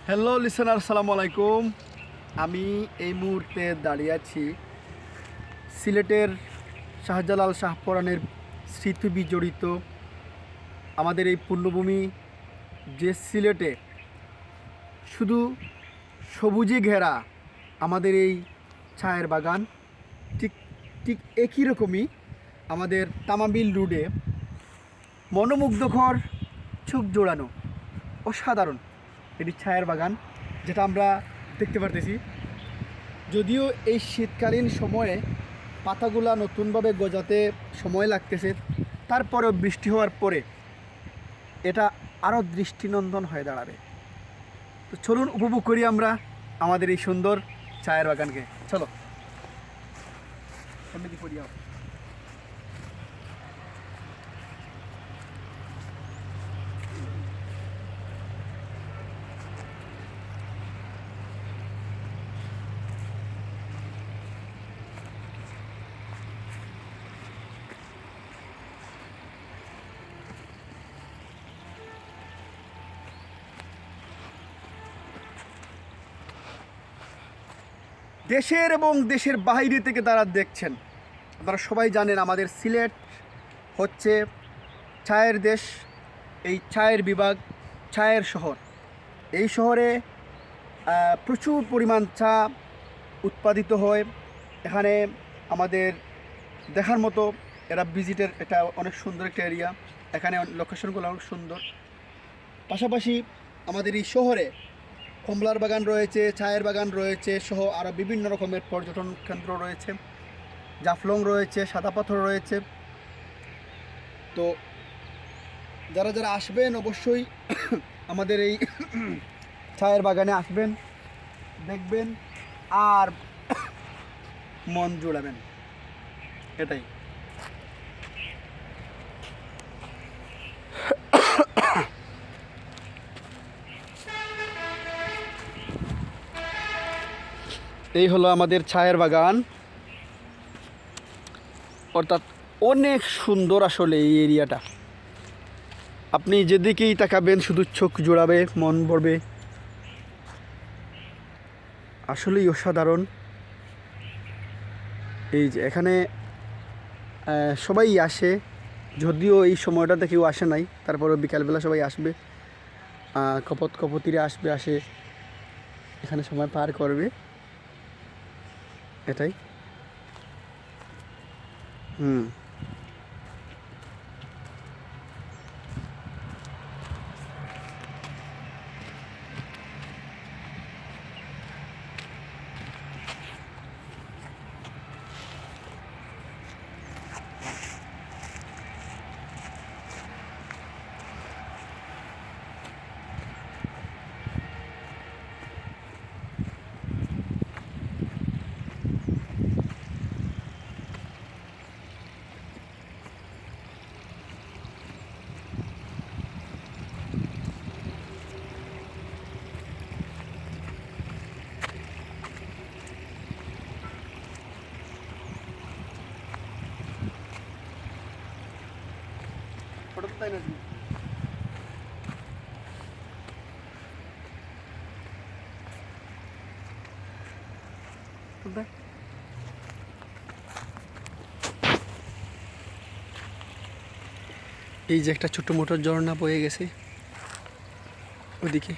Hello listener, আসসালামু আলাইকুম। আমি এই মুহূর্তে দাঁড়িয়ে আছি সিলেটের শাহজালাল শাহপরানের স্মৃতি বিজড়িত আমাদের এই পুণ্যভূমি, যে সিলেটে শুধু সবুজে ঘেরা আমাদের এই চায়ের বাগান। ঠিক ঠিক একই রকমই আমাদের তামাবিল রোডে মনোমুগ্ধকর, চোখ জোড়ানো, অসাধারণ এটি চায়ের বাগান, যেটা আমরা দেখতে পারতেছি। যদিও এই শীতকালীন সময়ে পাতাগুলা নতুনভাবে গজাতে সময় লাগতেছে, তারপরেও বৃষ্টি হওয়ার পরে এটা আরও দৃষ্টিনন্দন হয়ে দাঁড়াবে। তো চলুন উপভোগ করি আমরা আমাদের এই সুন্দর চায়ের বাগানকে। চলো এমনি পড়িয়া। দেশের এবং দেশের বাইরে থেকে তারা দেখছেন, আপনারা সবাই জানেন আমাদের সিলেট হচ্ছে চায়ের দেশ, এই চায়ের বিভাগ, চায়ের শহর। এই শহরে প্রচুর পরিমাণ চা উৎপাদিত হয়। এখানে আমাদের দেখার মতো এরা ভিজিটের এটা অনেক সুন্দর একটা এরিয়া, এখানে লোকেশনগুলো অনেক সুন্দর। পাশাপাশি আমাদের এই শহরে কমলার বাগান রয়েছে, চায়ের বাগান রয়েছে সহ আরও বিভিন্ন রকমের পর্যটন কেন্দ্র রয়েছে, জাফলং রয়েছে, সাদা পাথর রয়েছে। তো যারা যারা আসবেন অবশ্যই আমাদের এই চায়ের বাগানে আসবেন, দেখবেন আর মন জুড়াবেন, এটাই। এই হলো আমাদের চায়ের বাগান, অর্থাৎ অনেক সুন্দর আসলে এই এরিয়াটা। আপনি যেদিকেই তাকাবেন শুধু চোখ জোড়াবে, মন ভরবে, আসলেই অসাধারণ। এই যে এখানে সবাই আসে, যদিও এই সময়টাতে কেউ আসে নাই, তারপরেও বিকালবেলা সবাই আসবে, কপতিরা আসবে, আসে এখানে সময় পার করবে, এটাই। ফটো তাই না এই যে একটা ছোট মোটো ঝর্ণা বয়ে গেছে ওদিকে।